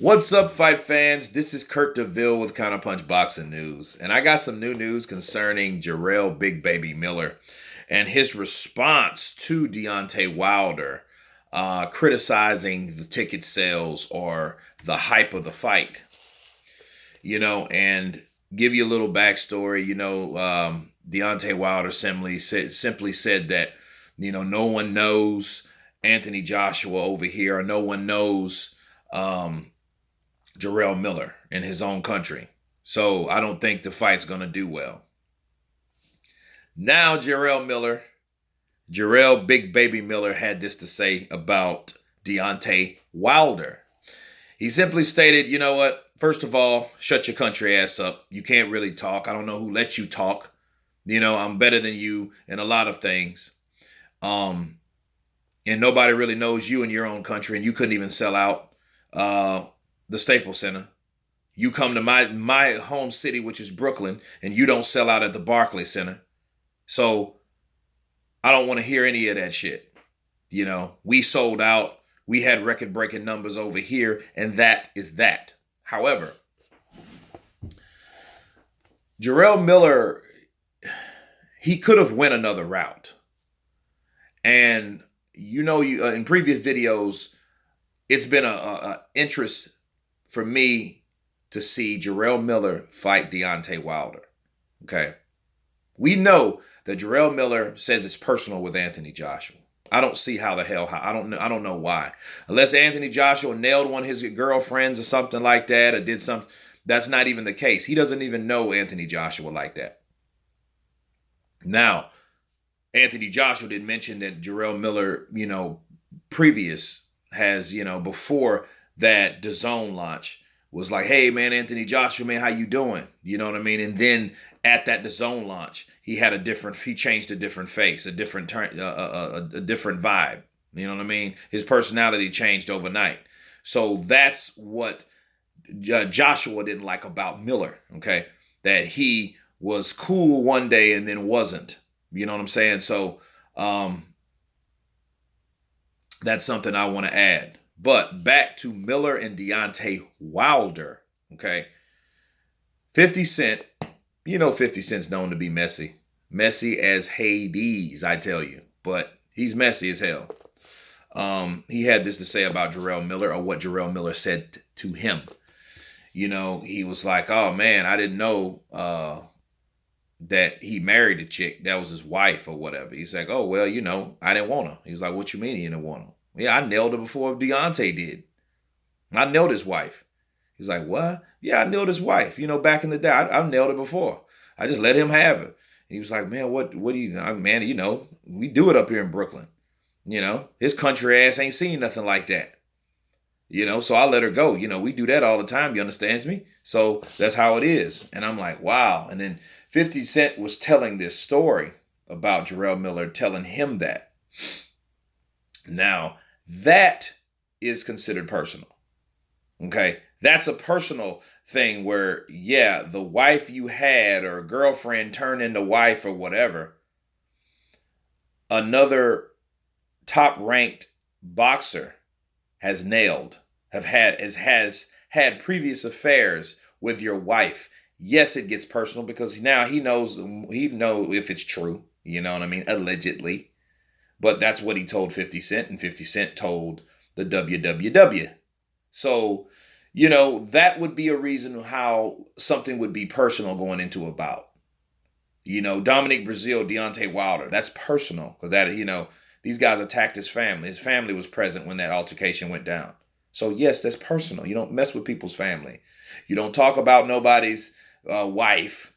What's up, fight fans? This is Kurt DeVille with Counterpunch Boxing News, and I got some new news concerning Jarrell Big Baby Miller and his response to Deontay Wilder, criticizing the ticket sales or the hype of the fight. And give you a little backstory. Deontay Wilder simply said that no one knows Anthony Joshua over here, or no one knows Jarrell Miller in his own country. So I don't think the fight's going to do well. Now Jarrell Big Baby Miller had this to say about Deontay Wilder. He simply stated, you know what? First of all, shut your country ass up. You can't really talk. I don't know who let you talk. I'm better than you in a lot of things. And nobody really knows you in your own country, and you couldn't even sell out the Staples Center. You come to my home city, which is Brooklyn, and you don't sell out at the Barclays Center. So I don't want to hear any of that shit. We sold out. We had record-breaking numbers over here, and that is that. However, Jarrell Miller, he could have went another route. And in previous videos, it's been a interest for me to see Jarrell Miller fight Deontay Wilder. Okay. We know that Jarrell Miller says it's personal with Anthony Joshua. I don't see how the hell, I don't know why. Unless Anthony Joshua nailed one of his girlfriends or something like that, or did something. That's not even the case. He doesn't even know Anthony Joshua like that. Now, Anthony Joshua did mention that Jarrell Miller, previous has, before that DAZN launch, was like, hey, man, Anthony Joshua, man, how you doing? You know what I mean? And then at that DAZN launch, he changed a different face, a different vibe. You know what I mean? His personality changed overnight. So that's what Joshua didn't like about Miller, okay? That he was cool one day and then wasn't. You know what I'm saying? So that's something I want to add. But back to Miller and Deontay Wilder, okay? 50 Cent, 50 Cent's known to be messy. Messy as Hades, I tell you. But he's messy as hell. He had this to say about Jarrell Miller, or what Jarrell Miller said to him. He was like, oh, man, I didn't know that he married a chick that was his wife or whatever. He's like, oh, well, I didn't want her. He was like, what you mean you didn't want her? Yeah, I nailed her before Deontay did. I nailed his wife. He's like, what? Yeah, I nailed his wife. Back in the day, I nailed her before. I just let him have her. And he was like, man, what do you, man, we do it up here in Brooklyn. His country ass ain't seen nothing like that. So I let her go. We do that all the time. You understand me? So that's how it is. And I'm like, wow. And then 50 Cent was telling this story about Jarrell Miller, telling him that. Now, that is considered personal. Okay? That's a personal thing where, yeah, the wife you had or girlfriend turned into wife or whatever, another top-ranked boxer has had previous affairs with your wife. Yes, it gets personal because now he know if it's true. You know what I mean? Allegedly. But that's what he told 50 Cent, and 50 Cent told the WWW. So, that would be a reason how something would be personal going into a bout. Dominic Breazeale, Deontay Wilder, that's personal because that, these guys attacked his family. His family was present when that altercation went down. So, yes, that's personal. You don't mess with people's family. You don't talk about nobody's wife,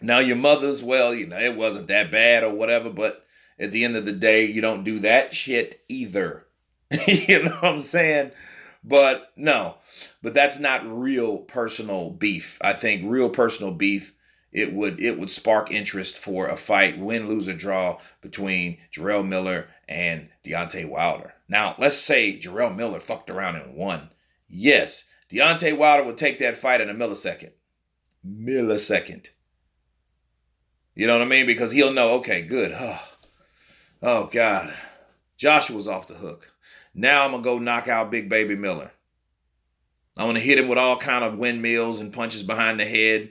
Now, your mother's, well, it wasn't that bad or whatever, but at the end of the day, you don't do that shit either. You know what I'm saying? But no, but that's not real personal beef. I think real personal beef, it would spark interest for a fight, win, lose, or draw between Jarrell Miller and Deontay Wilder. Now, let's say Jarrell Miller fucked around and won. Yes, Deontay Wilder would take that fight in a millisecond. You know what I mean? Because he'll know, okay, good. Oh God. Joshua's off the hook. Now I'm going to go knock out Big Baby Miller. I'm going to hit him with all kind of windmills and punches behind the head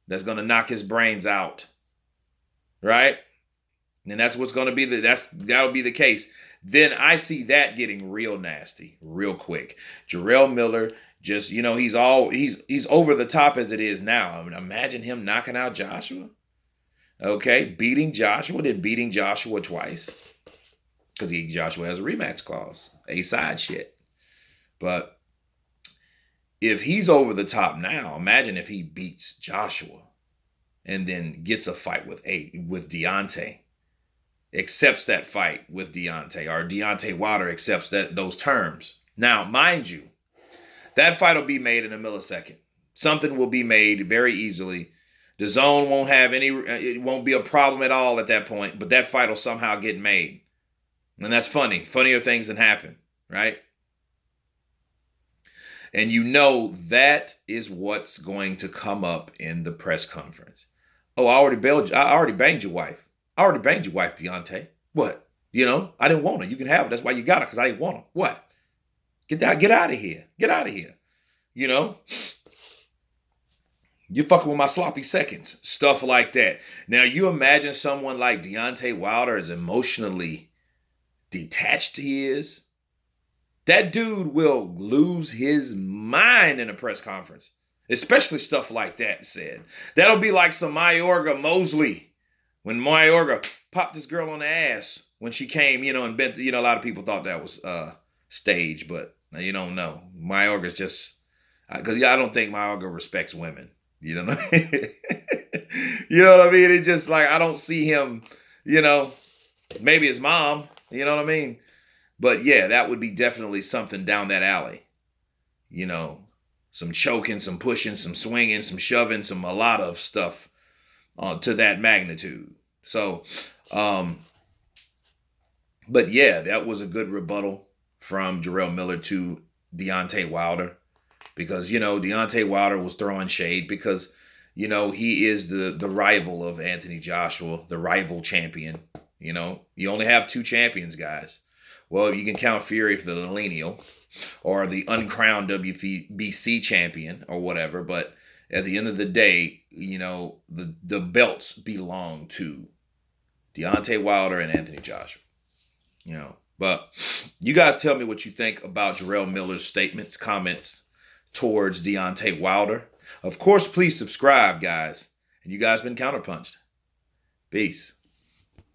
that's going to knock his brains out. Right? And that's what's going to be that'll be the case. Then I see that getting real nasty real quick. Jarrell Miller just, he's over the top as it is now. I mean, imagine him knocking out Joshua. Okay, beating Joshua, then beating Joshua twice. Because Joshua has a rematch clause. A-side shit. But if he's over the top now, imagine if he beats Joshua and then gets a fight with Deontay. Accepts that fight with Deontay, or Deontay Wilder accepts those terms. Now, mind you, that fight will be made in a millisecond. Something will be made very easily. The zone won't have it won't be a problem at all at that point, but that fight will somehow get made. And that's funny. Funnier things than happen, right? And that is what's going to come up in the press conference. Oh, I already banged your wife. I already banged your wife, Deontay. What? I didn't want her. You can have her. That's why you got her, because I didn't want her. What? Get out of here. Get out of here. You're fucking with my sloppy seconds. Stuff like that. Now, you imagine someone like Deontay Wilder, as emotionally detached he is. That dude will lose his mind in a press conference. Especially stuff like that said. That'll be like some Mayorga Mosley. When Mayorga popped this girl on the ass when she came, and bent, a lot of people thought that was staged, but you don't know. Mayorga's just, because I don't think Mayorga respects women. You know what I mean? You know what I mean? It's just like, I don't see him, maybe his mom, you know what I mean? But yeah, that would be definitely something down that alley. Some choking, some pushing, some swinging, some shoving, a lot of stuff. To that magnitude. So, but yeah, that was a good rebuttal from Jarrell Miller to Deontay Wilder, because, Deontay Wilder was throwing shade because, he is the rival of Anthony Joshua, the rival champion. You only have two champions, guys. Well, you can count Fury for the lineal or the uncrowned WBC champion or whatever, but at the end of the day, the belts belong to Deontay Wilder and Anthony Joshua. But you guys tell me what you think about Jarrell Miller's statements, comments towards Deontay Wilder. Of course, please subscribe, guys. And you guys been counterpunched. Peace.